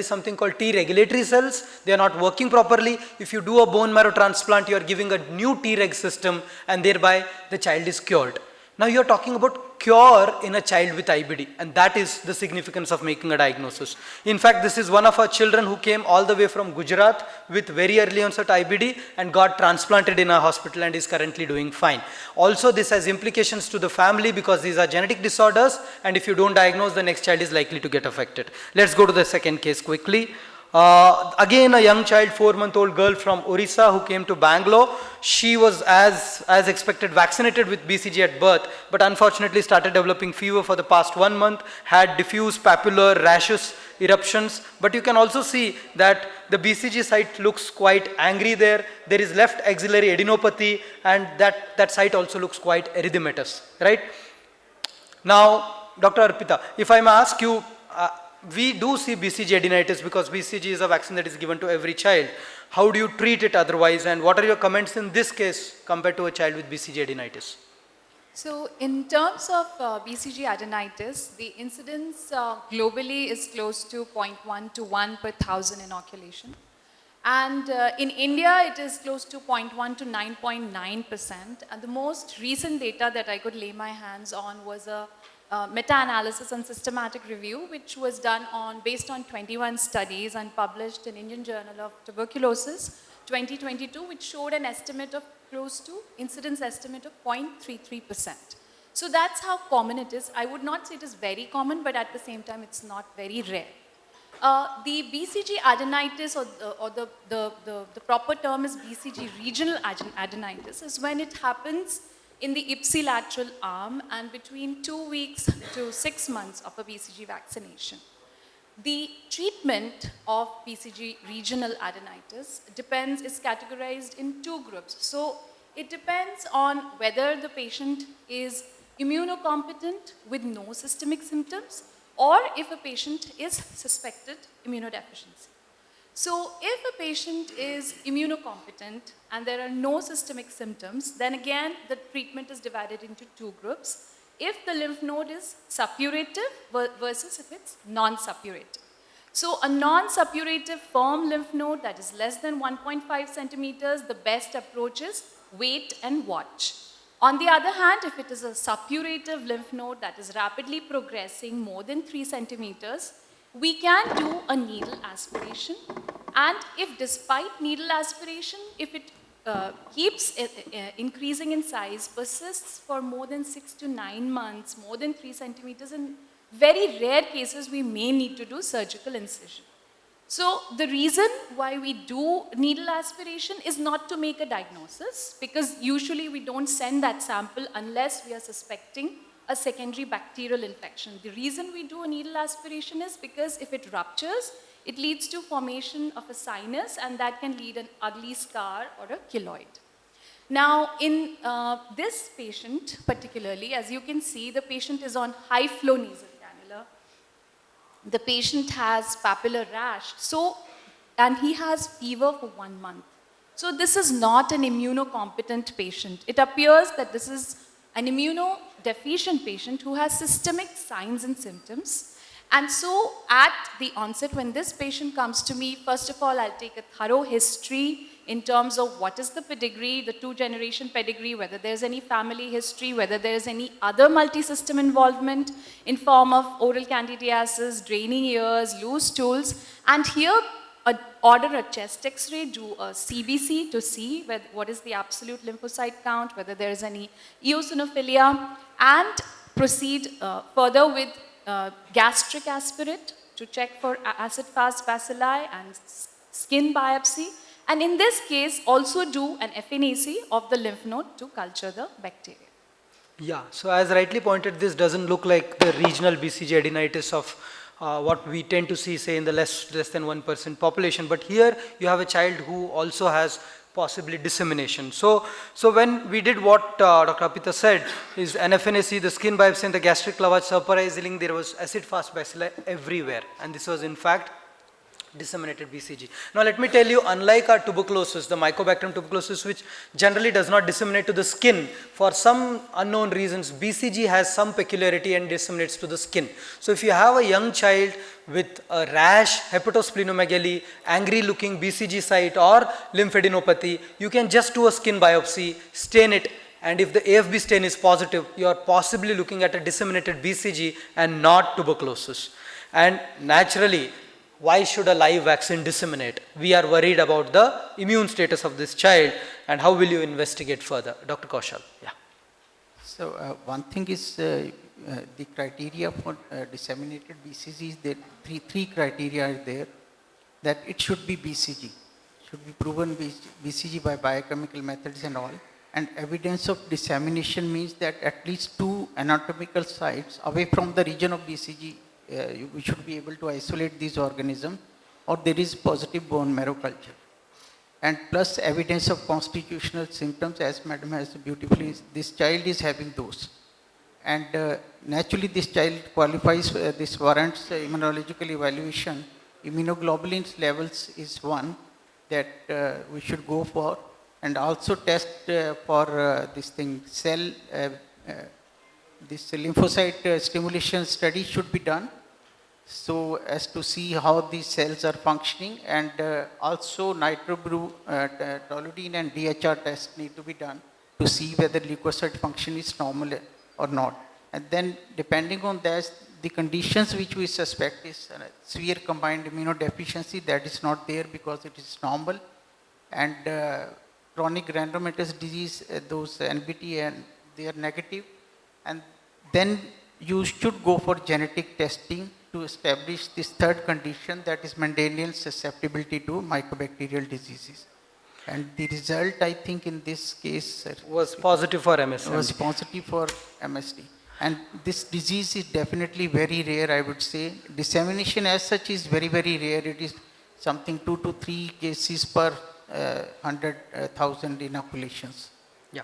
is something called T regulatory cells. They are not working properly. If you do a bone marrow transplant, you are giving a new Treg system and thereby the child is cured. Now you are talking about cure in a child with IBD, and that is the significance of making a diagnosis. In fact, this is one of our children who came all the way from Gujarat with very early onset IBD and got transplanted in our hospital and is currently doing fine. Also, this has implications to the family because these are genetic disorders, and if you don't diagnose, the next child is likely to get affected. Let's go to the second case quickly. Again, a young child, 4-month-old girl from Orissa who came to Bangalore. She was as expected vaccinated with BCG at birth, but unfortunately started developing fever for the past 1 month, had diffuse papular rashes, eruptions, but you can also see that the BCG site looks quite angry there. There is left axillary adenopathy, and that site also looks quite erythematous, right? Now, Dr. Arpita, if I may ask you, we do see BCG adenitis because BCG is a vaccine that is given to every child. How do you treat it otherwise, and what are your comments in this case compared to a child with BCG adenitis? So in terms of BCG adenitis, the incidence globally is close to 0.1 to 1 per 1,000 inoculation. And in India, it is close to 0.1 to 9.9%. And the most recent data that I could lay my hands on was a meta-analysis and systematic review, which was done based on 21 studies and published in Indian Journal of Tuberculosis 2022, which showed an estimate of close to incidence estimate of 0.33%. So that's how common it is. I would not say it is very common, but at the same time, it's not very rare. The BCG adenitis, or the proper term is BCG regional adenitis, is when it happens in the ipsilateral arm and between 2 weeks to 6 months of a BCG vaccination. The treatment of BCG regional adenitis is categorized in 2 groups. So it depends on whether the patient is immunocompetent with no systemic symptoms, or if a patient is suspected immunodeficiency. So if a patient is immunocompetent and there are no systemic symptoms, then again the treatment is divided into 2 groups. If the lymph node is suppurative versus if it's non-suppurative. So a non-suppurative firm lymph node that is less than 1.5 centimeters, the best approach is wait and watch. On the other hand, if it is a suppurative lymph node that is rapidly progressing more than 3 centimeters, we can do a needle aspiration, and if despite needle aspiration, if it keeps increasing in size, persists for more than 6 to 9 months, more than 3 centimeters, in very rare cases we may need to do surgical incision. So the reason why we do needle aspiration is not to make a diagnosis, because usually we don't send that sample unless we are suspecting a secondary bacterial infection. The reason we do a needle aspiration is because if it ruptures, it leads to formation of a sinus, and that can lead an ugly scar or a keloid. Now, in this patient particularly, as you can see, the patient is on high flow nasal cannula. The patient has papular rash, and he has fever for 1 month. So this is not an immunocompetent patient. It appears that this is an immunodeficient patient who has systemic signs and symptoms. And so at the onset, when this patient comes to me, first of all, I'll take a thorough history in terms of what is the pedigree, the 2-generation pedigree, whether there's any family history, whether there's any other multi-system involvement in form of oral candidiasis, draining ears, loose stools. And here, order a chest X-ray, do a CBC to see what is the absolute lymphocyte count, whether there is any eosinophilia, and proceed further with gastric aspirate to check for acid-fast bacilli and skin biopsy. And in this case, also do an FNAC of the lymph node to culture the bacteria. Yeah, so as rightly pointed, this doesn't look like the regional BCG adenitis of what we tend to see, say, in the less than 1% population. But here you have a child who also has possibly dissemination. So when we did what Dr. Apita said, is an FNAC, the skin biopsy and the gastric lavage, surprisingly there was acid-fast bacilli everywhere. And this was in fact Disseminated BCG. Now let me tell you, unlike our tuberculosis, the Mycobacterium tuberculosis, which generally does not disseminate to the skin, for some unknown reasons, BCG has some peculiarity and disseminates to the skin. So if you have a young child with a rash, hepatosplenomegaly, angry looking BCG site or lymphadenopathy, you can just do a skin biopsy, stain it, and if the AFB stain is positive, you are possibly looking at a disseminated BCG and not tuberculosis. And naturally, why should a live vaccine disseminate? We are worried about the immune status of this child, and how will you investigate further? Dr. Kaushal. Yeah. So one thing is the criteria for disseminated BCG is that three criteria are there, that it should be BCG, should be proven BCG by biochemical methods and all. And evidence of dissemination means that at least 2 anatomical sites away from the region of BCG, we should be able to isolate these organisms, or there is positive bone marrow culture. And plus evidence of constitutional symptoms, as madam has beautifully, this child is having those. And naturally this child qualifies, this warrants immunological evaluation. Immunoglobulins levels is one that we should go for, and also test for this thing, this lymphocyte stimulation study should be done, so as to see how these cells are functioning, and also nitrobutolidine and DHR tests need to be done to see whether leukocyte function is normal or not. And then depending on that, the conditions which we suspect is severe combined immunodeficiency, that is not there because it is normal, and chronic granulomatous disease, those NBT, and they are negative. And then you should go for genetic testing to establish this third condition, that is Mendelian susceptibility to mycobacterial diseases. And the result, I think in this case Was positive for MSD. Was positive for MSD. And this disease is definitely very rare, I would say. Dissemination as such is very, very rare. It is something 2 to 3 cases per 100,000 inoculations. Yeah,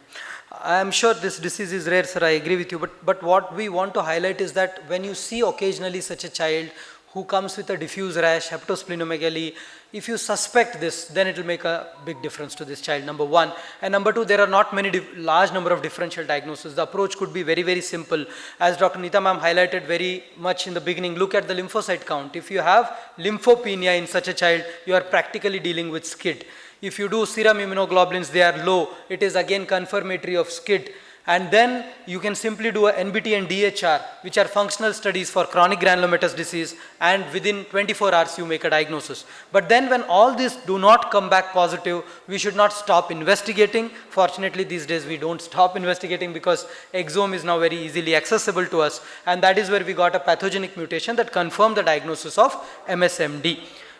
I am sure this disease is rare, sir, I agree with you, but what we want to highlight is that when you see occasionally such a child who comes with a diffuse rash, hepatosplenomegaly, if you suspect this, then it will make a big difference to this child, number one. And number two, there are not many large number of differential diagnoses. The approach could be very, very simple. As Dr. Neeta ma'am highlighted very much in the beginning, look at the lymphocyte count. If you have lymphopenia in such a child, you are practically dealing with SCID. If you do serum immunoglobulins, they are low. It is again confirmatory of SCID. And then you can simply do a NBT and DHR, which are functional studies for chronic granulomatous disease, and within 24 hours you make a diagnosis. But then when all these do not come back positive, we should not stop investigating. Fortunately, these days we don't stop investigating because exome is now very easily accessible to us, and that is where we got a pathogenic mutation that confirmed the diagnosis of MSMD.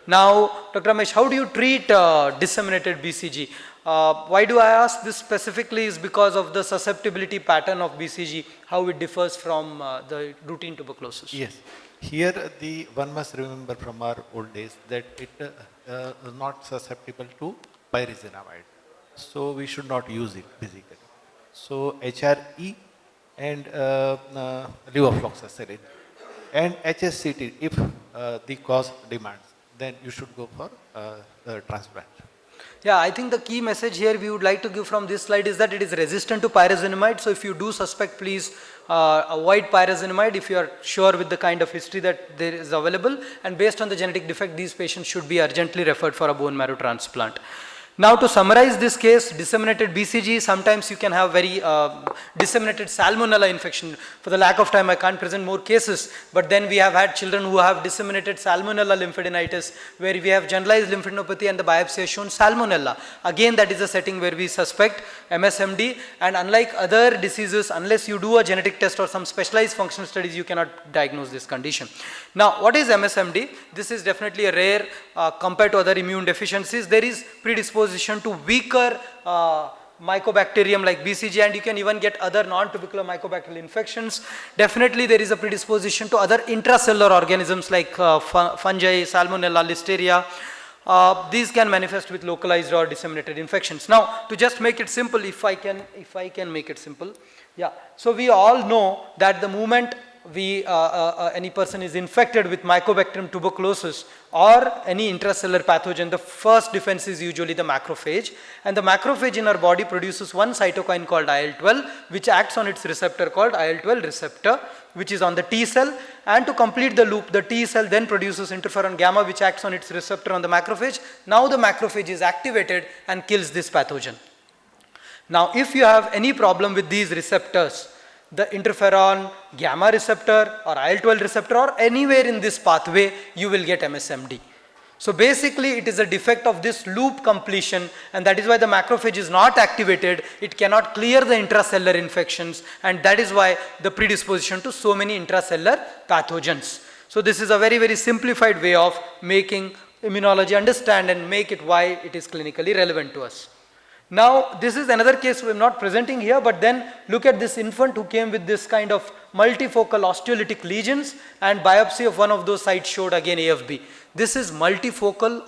Now, Dr. Ramesh, how do you treat disseminated BCG? Why do I ask this specifically is because of the susceptibility pattern of BCG, how it differs from the routine tuberculosis. Yes. Here one must remember from our old days that it is not susceptible to pyrazinamide. So we should not use it basically. So HRE and levofloxacin and HSCT, if the cause demands, then you should go for transplant. Yeah, I think the key message here we would like to give from this slide is that it is resistant to pyrazinamide. So if you do suspect, please avoid pyrazinamide if you are sure with the kind of history that there is available. And based on the genetic defect, these patients should be urgently referred for a bone marrow transplant. Now to summarize this case, disseminated BCG, sometimes you can have very disseminated salmonella infection. For the lack of time, I can't present more cases, but then we have had children who have disseminated salmonella lymphadenitis, where we have generalized lymphadenopathy and the biopsy has shown salmonella. Again, that is a setting where we suspect MSMD, and unlike other diseases, unless you do a genetic test or some specialized functional studies, you cannot diagnose this condition. Now, what is MSMD? This is definitely a rare compared to other immune deficiencies. There is predisposition to weaker mycobacterium like BCG, and you can even get other non-tubercular mycobacterial infections. Definitely there is a predisposition to other intracellular organisms like fungi, salmonella, listeria. These can manifest with localized or disseminated infections. Now, to just make it simple, if I can make it simple, yeah. So we all know that the moment any person is infected with Mycobacterium tuberculosis or any intracellular pathogen, the first defense is usually the macrophage. And the macrophage in our body produces one cytokine called IL-12, which acts on its receptor called IL-12 receptor, which is on the T cell. And to complete the loop, the T cell then produces interferon gamma, which acts on its receptor on the macrophage. Now the macrophage is activated and kills this pathogen. Now, if you have any problem with these receptors, the interferon gamma receptor or IL-12 receptor or anywhere in this pathway, you will get MSMD. So basically it is a defect of this loop completion, and that is why the macrophage is not activated. It cannot clear the intracellular infections, and that is why the predisposition to so many intracellular pathogens. So this is a very, very simplified way of making immunology understand and make it why it is clinically relevant to us. Now, this is another case we are not presenting here, but then look at this infant who came with this kind of multifocal osteolytic lesions, and biopsy of one of those sites showed again AFB. This is multifocal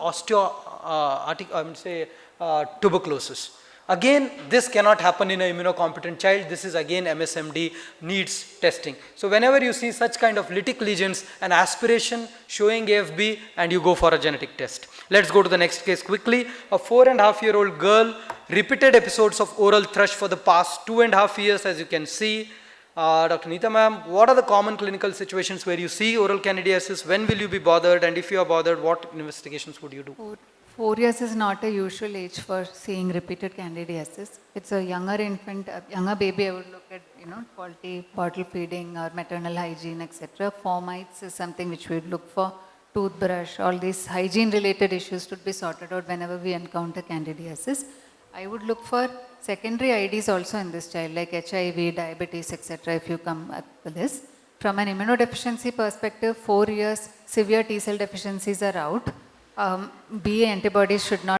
tuberculosis. Again, this cannot happen in an immunocompetent child. This is again MSMD, needs testing. So whenever you see such kind of lytic lesions, an aspiration showing AFB, and you go for a genetic test. Let's go to the next case quickly. A 4.5-year-old girl, repeated episodes of oral thrush for the past 2.5 years, as you can see. Dr. Neeta ma'am, what are the common clinical situations where you see oral candidiasis? When will you be bothered? And if you are bothered, what investigations would you do? 4 years is not a usual age for seeing repeated candidiasis. It's a younger infant, a younger baby. I would look at, quality bottle feeding or maternal hygiene, etc. Fomites is something which we would look for. Toothbrush, all these hygiene related issues should be sorted out whenever we encounter candidiasis. I would look for secondary IDs also in this child, like HIV, diabetes, etc. if you come up with this. From an immunodeficiency perspective, 4 years, severe T cell deficiencies are out. BA antibodies should not